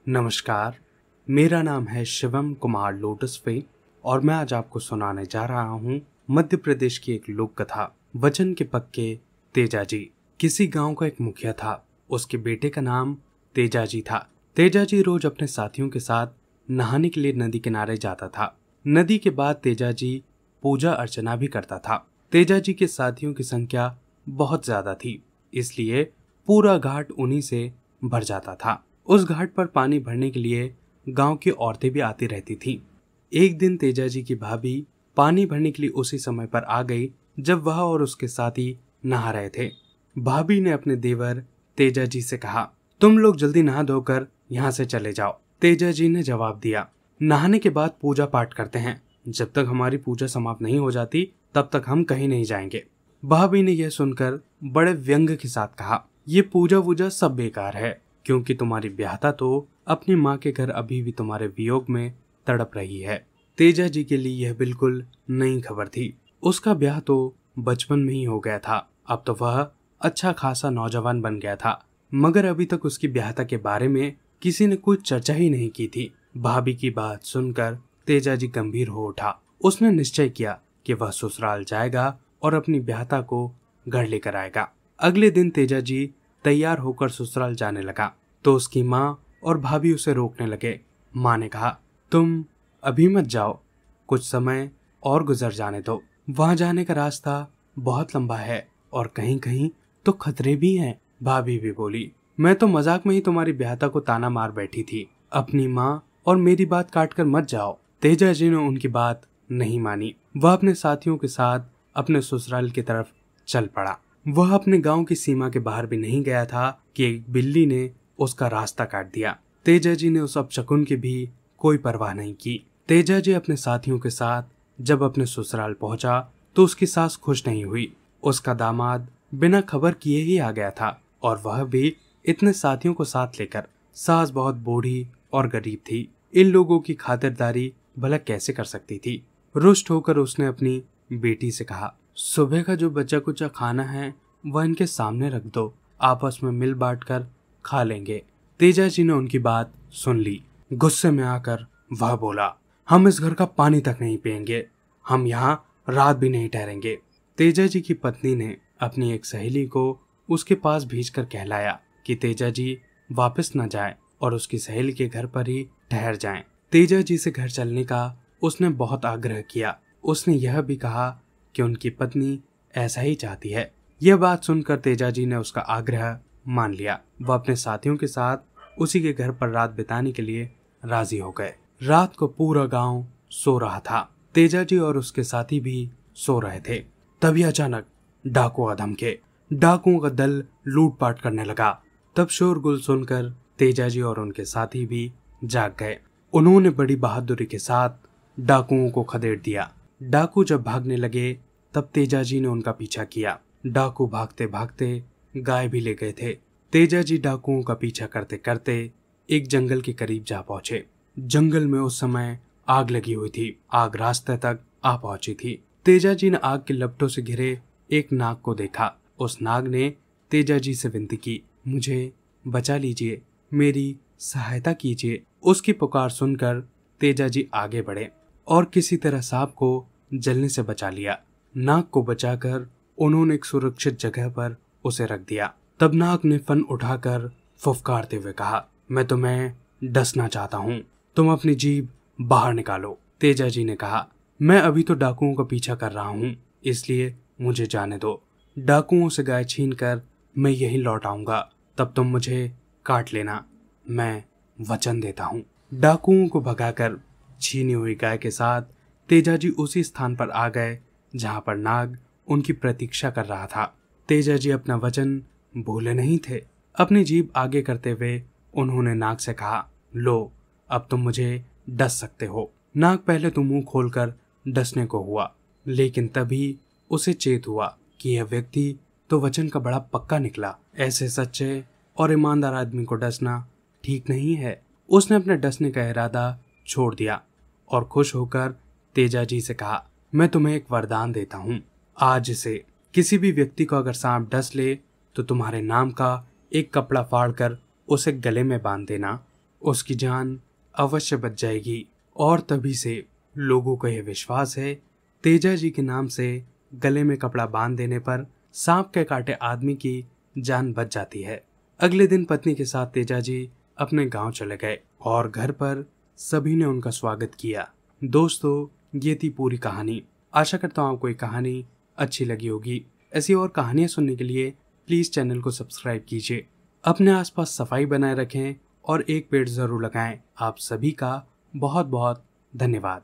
नमस्कार, मेरा नाम है शिवम कुमार लोटस पे और मैं आज आपको सुनाने जा रहा हूँ मध्य प्रदेश की एक लोक कथा वचन के पक्के तेजाजी। किसी गांव का एक मुखिया था। उसके बेटे का नाम तेजाजी था। तेजाजी रोज अपने साथियों के साथ नहाने के लिए नदी किनारे जाता था। नदी के बाद तेजाजी पूजा अर्चना भी करता था। तेजाजी के साथियों की संख्या बहुत ज्यादा थी, इसलिए पूरा घाट उन्हीं से भर जाता था। उस घाट पर पानी भरने के लिए गांव की औरतें भी आती रहती थीं। एक दिन तेजाजी की भाभी पानी भरने के लिए उसी समय पर आ गई जब वह और उसके साथी नहा रहे थे। भाभी ने अपने देवर तेजाजी से कहा, तुम लोग जल्दी नहा धोकर यहाँ से चले जाओ। तेजाजी ने जवाब दिया, नहाने के बाद पूजा पाठ करते हैं। जब तक हमारी पूजा समाप्त नहीं हो जाती तब तक हम कहीं नहीं जाएंगे। भाभी ने यह सुनकर बड़े व्यंग के साथ कहा, ये पूजा वूजा सब बेकार है, क्योंकि तुम्हारी ब्याहता तो अपनी माँ के घर अभी भी तुम्हारे वियोग में तड़प रही है। तेजाजी के लिए यह बिल्कुल नई खबर थी। उसका ब्याह तो बचपन में ही हो गया था। अब तो वह अच्छा खासा नौजवान बन गया था, मगर अभी तक उसकी ब्याहता के बारे में किसी ने कोई चर्चा ही नहीं की थी। भाभी की बात सुनकर तेजाजी गंभीर हो उठा। उसने निश्चय किया कि वह ससुराल जाएगा और अपनी ब्याहता को घर लेकर आएगा। अगले दिन तेजाजी तैयार होकर ससुराल जाने लगा तो उसकी माँ और भाभी उसे रोकने लगे। माँ ने कहा, तुम अभी मत जाओ, कुछ समय और गुजर जाने दो। वहां जाने का रास्ता बहुत लंबा है और कहीं कहीं तो खतरे भी हैं। भाभी भी बोली, मैं तो मजाक में ही तुम्हारी ब्याहता को ताना मार बैठी थी। अपनी माँ और मेरी बात काट कर मत जाओ। तेजाजी ने उनकी बात नहीं मानी। वह अपने साथियों के साथ अपने ससुराल की तरफ चल पड़ा। वह अपने गांव की सीमा के बाहर भी नहीं गया था कि एक बिल्ली ने उसका रास्ता काट दिया। तेजाजी ने उस अपशकुन की भी कोई परवाह नहीं की। तेजाजी अपने साथियों के साथ जब अपने ससुराल पहुंचा तो उसकी सास खुश नहीं हुई। उसका दामाद बिना खबर किए ही आ गया था और वह भी इतने साथियों को साथ लेकर। सास बहुत बूढ़ी और गरीब थी। इन लोगों की खातिरदारी भला कैसे कर सकती थी। रुष्ट होकर उसने अपनी बेटी से कहा, सुबह का जो बचा कुचा खाना है वह इनके सामने रख दो, आपस में मिल बांट कर खा लेंगे। तेजाजी ने उनकी बात सुन ली। गुस्से में आकर वह बोला, हम इस घर का पानी तक नहीं पिएंगे, हम यहाँ रात भी नहीं ठहरेंगे। तेजाजी की पत्नी ने अपनी एक सहेली को उसके पास भेजकर कहलाया कि तेजाजी वापस न जाए और उसकी सहेली के घर पर ही ठहर जाएं। तेजाजी से घर चलने का उसने बहुत आग्रह किया। उसने यह भी कहा कि उनकी पत्नी ऐसा ही चाहती है। यह बात सुनकर तेजाजी ने उसका आग्रह मान लिया। वह अपने साथियों के साथ उसी के घर पर रात बिताने के लिए राजी हो गए। रात को पूरा गांव सो रहा था। तेजाजी और उसके साथी भी सो रहे थे। तभी अचानक डाकू धमके। डाकुओं का दल लूटपाट करने लगा। तब शोरगुल सुनकर तेजाजी और उनके साथी भी जाग गए। उन्होंने बड़ी बहादुरी के साथ डाकुओं को खदेड़ दिया। डाकू जब भागने लगे तब तेजाजी ने उनका पीछा किया। डाकू भागते भागते गाय भी ले गए थे। तेजाजी डाकुओं का पीछा करते करते एक जंगल के करीब जा पहुंचे। जंगल में उस समय आग लगी हुई थी। आग रास्ते तक आ पहुंची थी। तेजाजी ने आग के लपटों से घिरे एक नाग को देखा। उस नाग ने तेजाजी से विनती की, मुझे बचा लीजिए, मेरी सहायता कीजिए। उसकी पुकार सुनकर तेजाजी आगे बढ़े और किसी तरह सांप को जलने से बचा लिया। नाग को बचाकर उन्होंने एक सुरक्षित जगह पर उसे रख दिया। तब नाग ने फन उठाकर फुफकारते हुए कहा, मैं तुम्हें डसना चाहता हूँ, तुम अपनी जीभ बाहर निकालो। तेजाजी ने कहा, मैं अभी तो डाकुओं का पीछा कर रहा हूँ, इसलिए मुझे जाने दो। डाकुओं से गाय छीन कर मैं यही लौट आऊंगा, तब तुम मुझे काट लेना, मैं वचन देता हूँ। डाकुओं को भगाकर छीनी हुई गाय के साथ तेजाजी उसी स्थान पर आ गए जहां पर नाग उनकी प्रतीक्षा कर रहा था। तेजाजी अपना वचन भूले नहीं थे। अपनी जीभ आगे करते हुए उन्होंने नाग से कहा, लो, अब तुम मुझे डस सकते हो। नाग पहले तो मुंह खोलकर डसने को हुआ, लेकिन तभी उसे चेत हुआ कि यह व्यक्ति तो वचन का बड़ा पक्का निकला। ऐसे सच्चे और ईमानदार आदमी को डसना ठीक नहीं है। उसने अपने डसने का इरादा छोड़ दिया और खुश होकर तेजाजी से कहा, मैं तुम्हें एक वरदान देता हूँ। आज से किसी भी व्यक्ति को अगर सांप डस ले तो तुम्हारे नाम का एक कपड़ा फाड़कर उसे गले में बांध देना उसकी जान अवश्य बच जाएगी। और तभी से लोगों को यह विश्वास है, तेजा जी के नाम से गले में कपड़ा बांध देने पर सांप के काटे आदमी की जान बच जाती है। अगले दिन पत्नी के साथ तेजा जी अपने गांव चले गए और घर पर सभी ने उनका स्वागत किया। दोस्तों, ये थी पूरी कहानी। आशा करता हूँ आपको ये कहानी अच्छी लगी होगी। ऐसी और कहानियां सुनने के लिए प्लीज चैनल को सब्सक्राइब कीजिए। अपने आसपास सफाई बनाए रखें और एक पेड़ जरूर लगाएं। आप सभी का बहुत बहुत धन्यवाद।